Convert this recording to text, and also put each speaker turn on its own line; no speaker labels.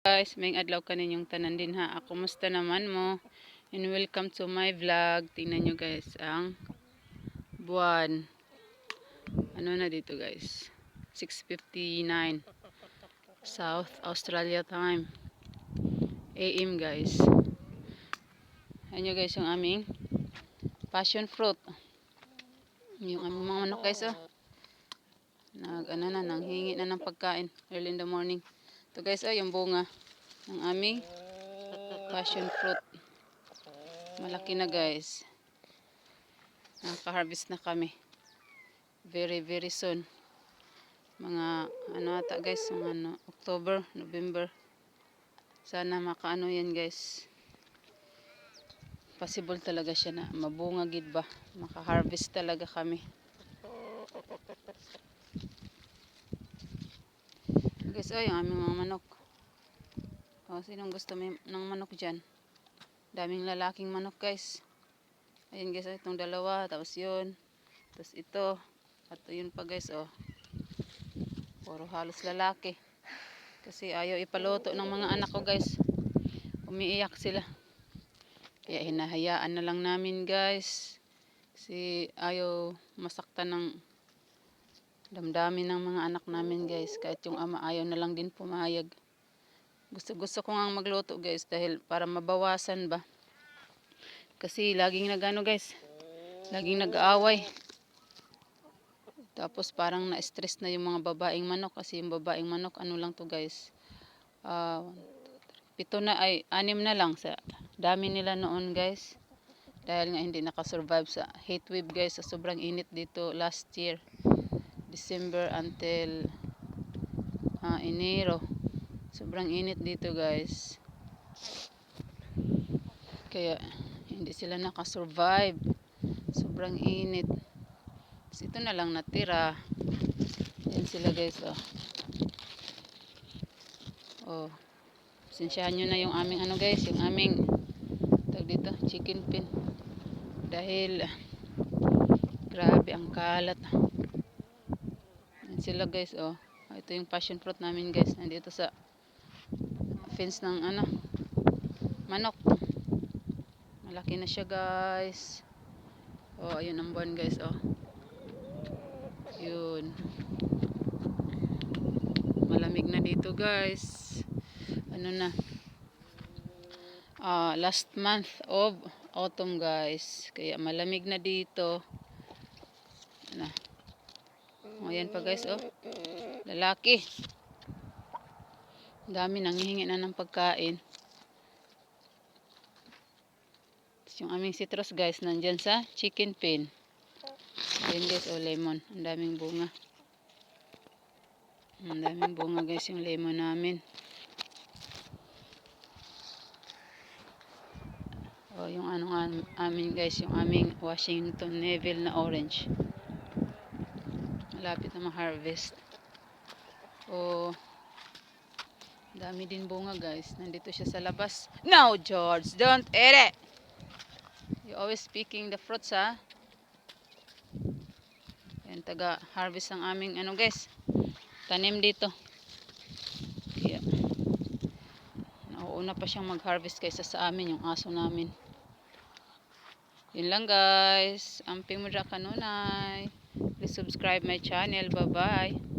Guys, may adlaw kaninyong tanan din ha. Ako musta naman mo? And welcome to my vlog. Tingnan nyo guys ang buwan. Ano na dito guys? 6:59 South Australia time. AM guys. Ayan nyo guys yung aming passion fruit. Yung aming mga manok guys oh. Nanghingi na ng pagkain early in the morning. Ito guys oh, yung bunga ng aming passion fruit. Malaki na guys. Naka-harvest na kami. Very soon. Mga ata guys, mga October, November. Sana makaano yan guys. Possible talaga siya na mabunga gid ba. Maka-harvest talaga kami. Guys, oh, yung aming mga manok. Oh, sinong gusto ng manok dyan? Daming lalaking manok guys. Ayun guys, oh, itong dalawa, tapos yun. Tapos ito. At yun pa guys, oh. Puro halos lalaki. Kasi ayaw ipaluto ng mga anak ko guys. Umiiyak sila. Kaya hinahayaan na lang namin guys. Kasi ayaw masaktan ng damdamin ng mga anak namin guys. Kahit yung ama ayaw na lang din pumayag. Gusto ko nga magluto guys dahil para mabawasan ba. Kasi laging nagano guys. Laging nag-aaway. Tapos parang na-stress na yung mga babaeng manok kasi yung babaeng manok ano lang to guys. 6 na lang sa dami nila noon guys. Dahil nga hindi nakasurvive sa heat wave guys, sa sobrang init dito last year. December until Enero. Sobrang init dito guys. Kaya hindi sila nakasurvive. Sobrang init. Tapos ito na lang natira. Yan sila guys oh. Oh. Sensyahan nyo na yung aming ano guys, yung aming tawag dito, chicken pen. Dahil grabe ang kalat. Yan sila guys oh. Ito yung passion fruit namin guys. Nandito sa fence ng manok. Malaki na siya guys. Oh, ayun ang buwan guys oh. Yun. Malamig na dito guys. Ano na? Last month of autumn guys. Kaya malamig na dito. Ano? Ayan pa guys oh. Lalaki. Dami nanghihingi na ng pagkain. Yung aming citrus guys nandyan sa chicken pen. Ayan guys oh, lemon. Ang daming bunga. Ang daming bunga guys yung lemon namin. Oh, yung amin guys, yung aming Washington Neville na orange. Malapit na ma-harvest. Oh, dami din bunga guys. Nandito siya sa labas. No, George, don't eat it. You always picking the fruits ha. Yan, taga-harvest ang aming guys. Tanim dito. Kaya nauuna pa siyang mag-harvest kaysa sa amin, yung aso namin. Yun lang guys. Amping mo dra kanunay. Please subscribe my channel. Bye bye.